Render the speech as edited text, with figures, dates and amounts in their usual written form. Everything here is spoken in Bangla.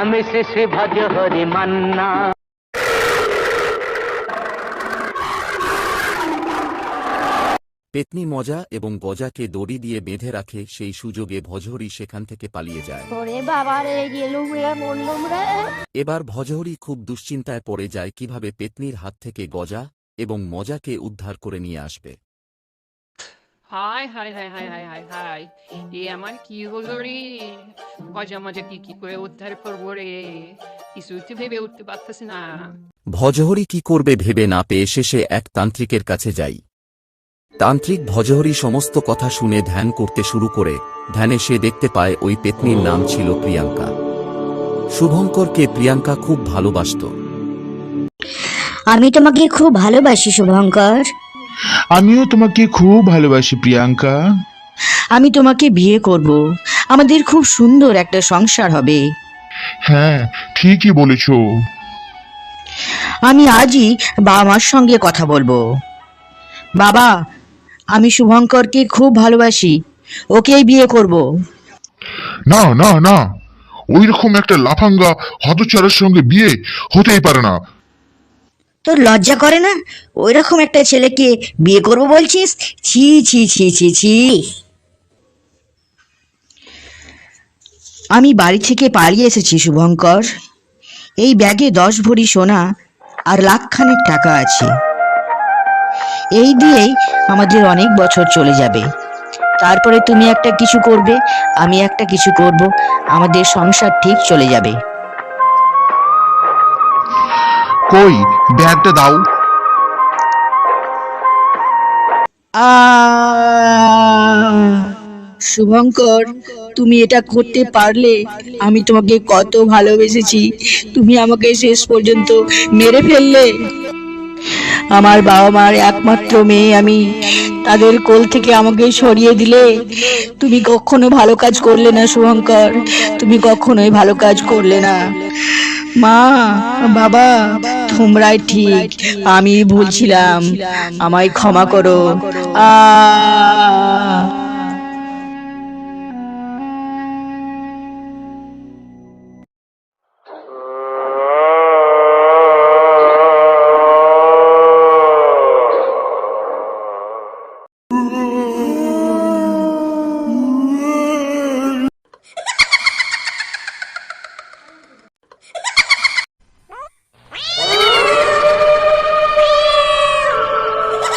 আমি শেষে ভজ হরি মান্না। পেতনি মজা এবং গজাকে দড়ি দিয়ে বেঁধে রাখে, সেই সুযোগে ভজহরি সেখান থেকে পালিয়ে যায়। এবার ভজহরি খুব দুশ্চিন্তায় পড়ে যায় কিভাবে পেতনির হাত থেকে গজা এবং মজাকে উদ্ধার করে নিয়ে আসবে। হাই হাই হাই হাই হাই হাই হাই, এ আমার কি হলো রে? মজা মজা কি করে উদ্ধার করবো রে? কিছু তো ভেবে উঠতে পারতেছি না। ভজহরি কি করবে ভেবে না পেয়ে শেষে এক তান্ত্রিকের কাছে যায়। তান্ত্রিক ভজহরি সমস্ত কথা শুনে ধ্যান করতে শুরু করে। ধ্যানে সে দেখতে পায় ওই পেতনির নাম ছিল প্রিয়াঙ্কা। শুভঙ্করকে প্রিয়াঙ্কা খুব ভালোবাসত। আমি তোমাকে খুব ভালোবাসি শুভঙ্কর। আমিও তোমাকে খুব ভালোবাসি প্রিয়াঙ্কা। আমি তোমাকে বিয়ে করব, আমাদের খুব সুন্দর একটা সংসার হবে। হ্যাঁ, ঠিকই বলেছ। আমি আজই বাবা মার সঙ্গে কথা বলবো। বাবা, আমি শুভঙ্করকে খুব ভালোবাসি, ওকেই বিয়ে করব। না না না, ওই রকম একটা লাফাঙ্গা হতচারের সঙ্গে বিয়ে হতেই পারে না। তোর লজ্জা করে না? ওই রকম একটা ছেলেকে বিয়ে করব বলছিস? ছি ছি ছি ছি ছি। আমি বাড়ি থেকে পালিয়ে এসেছি শুভঙ্কর। এই ব্যাগে 10 ভরি সোনা আর লাখখানেক টাকা আছে। এই দিয়েই আমাদের অনেক বছর চলে যাবে। তারপরে তুমি একটা কিছু করবে, আমি একটা কিছু করব, আমাদের সংসার ঠিক চলে যাবে। কই ব্যাগটা দাও। শুভঙ্কর, তুমি এটা করতে পারলে? আমি তোমাকে কত ভালোবেসেছি, তুমি আমাকে শেষ পর্যন্ত মেরে ফেললে। আমার বাবা মার একমাত্র মেয়ে আমি, তাদের কোল থেকে আমাকে সরিয়ে দিলে। তুমি কখনো ভালো কাজ করলে না শুভঙ্কর, তুমি কখনোই ভালো কাজ করলে না। মা, বাবা, তোমরাই ঠিক, আমি ভুল ছিলাম, আমায় ক্ষমা করো।